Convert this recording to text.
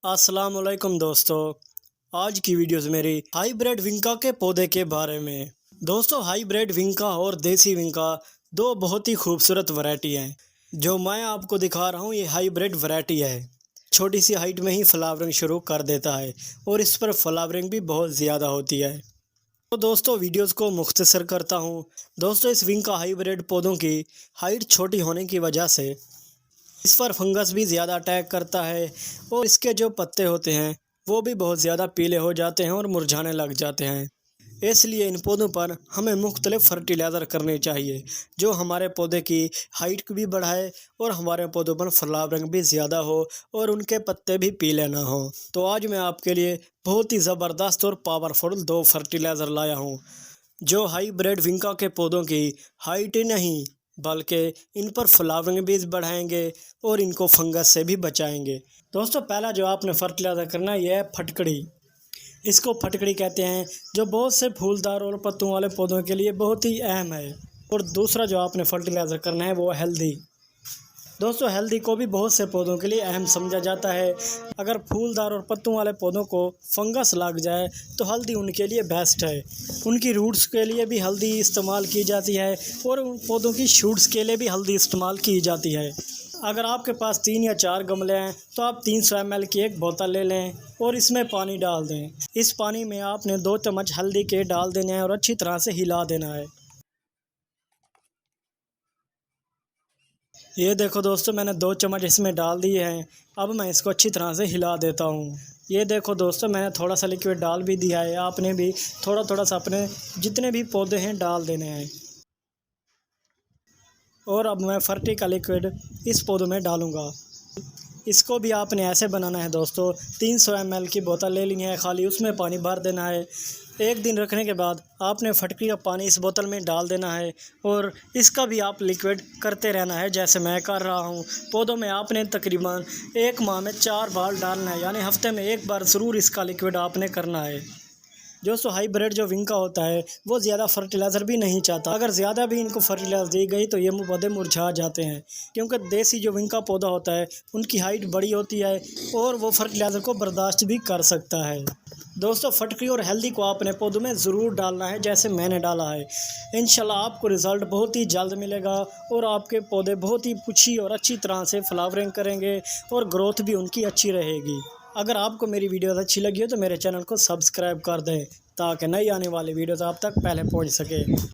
अस्सलाम वालेकुम दोस्तों। आज की वीडियोस मेरी हाइब्रिड विंका के पौधे के बारे में। दोस्तों, हाइब्रिड विंका और देसी विंका दो बहुत ही खूबसूरत वैरायटी हैं। जो मैं आपको दिखा रहा हूँ ये हाइब्रिड वैरायटी है। छोटी सी हाइट में ही फ्लावरिंग शुरू कर देता है और इस पर फ्लावरिंग भी बहुत ज़्यादा होती है। तो दोस्तों, वीडियोस को मुख्तसर करता हूँ। दोस्तों, इस विंका हाइब्रिड पौधों की हाइट छोटी होने की वजह से इस पर फंगस भी ज़्यादा अटैक करता है और इसके जो पत्ते होते हैं वो भी बहुत ज़्यादा पीले हो जाते हैं और मुरझाने लग जाते हैं। इसलिए इन पौधों पर हमें मुख्तलिफ फर्टिलाइज़र करने चाहिए जो हमारे पौधे की हाइट को भी बढ़ाए और हमारे पौधों पर फ्लावरिंग भी ज़्यादा हो और उनके पत्ते भी पीले ना हो। तो आज मैं आपके लिए बहुत ही ज़बरदस्त और पावरफुल दो फर्टिलाइज़र लाया हूँ जो हाइब्रिड विंका के पौधों की हाइट ही नहीं बल्कि इन पर फ्लावरिंग भी बढ़ाएंगे और इनको फंगस से भी बचाएंगे। दोस्तों, पहला जो आपने फर्टिलाइज़र करना है यह है फटकड़ी। इसको फटकड़ी कहते हैं जो बहुत से फूलदार और पत्तों वाले पौधों के लिए बहुत ही अहम है। और दूसरा जो आपने फर्टिलाइज़र करना है वो हेल्दी। दोस्तों, हेल्दी को भी बहुत से पौधों के लिए अहम समझा जाता है। अगर फूलदार और पत्तों वाले पौधों को फंगस लग जाए तो हल्दी उनके लिए बेस्ट है। उनकी रूट्स के लिए भी हल्दी इस्तेमाल की जाती है और उन पौधों की शूट्स के लिए भी हल्दी इस्तेमाल की जाती है। अगर आपके पास 3 या 4 गमले हैं तो आप 300 ml की एक बोतल ले लें और इसमें पानी डाल दें। इस पानी में आपने 2 चम्मच हल्दी के डाल देने हैं और अच्छी तरह से हिला देना है। ये देखो दोस्तों, मैंने 2 चम्मच इसमें डाल दिए हैं। अब मैं इसको अच्छी तरह से हिला देता हूँ। ये देखो दोस्तों, मैंने थोड़ा सा लिक्विड डाल भी दिया है। आपने भी थोड़ा थोड़ा सा अपने जितने भी पौधे हैं डाल देने हैं। और अब मैं फर्टी का लिक्विड इस पौधों में डालूँगा। इसको भी आपने ऐसे बनाना है दोस्तों। 300 ml की बोतल ले ली है, खाली उसमें पानी भर देना है। 1 दिन रखने के बाद आपने फटकरी का पानी इस बोतल में डाल देना है और इसका भी आप लिक्विड करते रहना है जैसे मैं कर रहा हूँ। पौधों में आपने तकरीबन 1 माह में 4 बार डालना है, यानी हफ्ते में 1 बार ज़रूर इसका लिक्विड आपने करना है। दोस्तों, हाइब्रिड जो विंका होता है वो ज़्यादा फर्टिलाइज़र भी नहीं चाहता। अगर ज़्यादा भी इनको फर्टिलाइज़र दी गई तो ये पौधे मुरझा जाते हैं, क्योंकि देसी जो विंका पौधा होता है उनकी हाइट बड़ी होती है और वो फर्टिलाइज़र को बर्दाश्त भी कर सकता है। दोस्तों, फटकरी और हेल्दी को आपने पौधों में ज़रूर डालना है जैसे मैंने डाला है। इंशाल्लाह आपको रिज़ल्ट बहुत ही जल्द मिलेगा और आपके पौधे बहुत ही अच्छी और अच्छी तरह से फ्लावरिंग करेंगे और ग्रोथ भी उनकी अच्छी रहेगी। अगर आपको मेरी वीडियो अच्छी लगी हो तो मेरे चैनल को सब्सक्राइब कर दें ताकि नई आने वाली वीडियोस आप तक पहले पहुंच सके।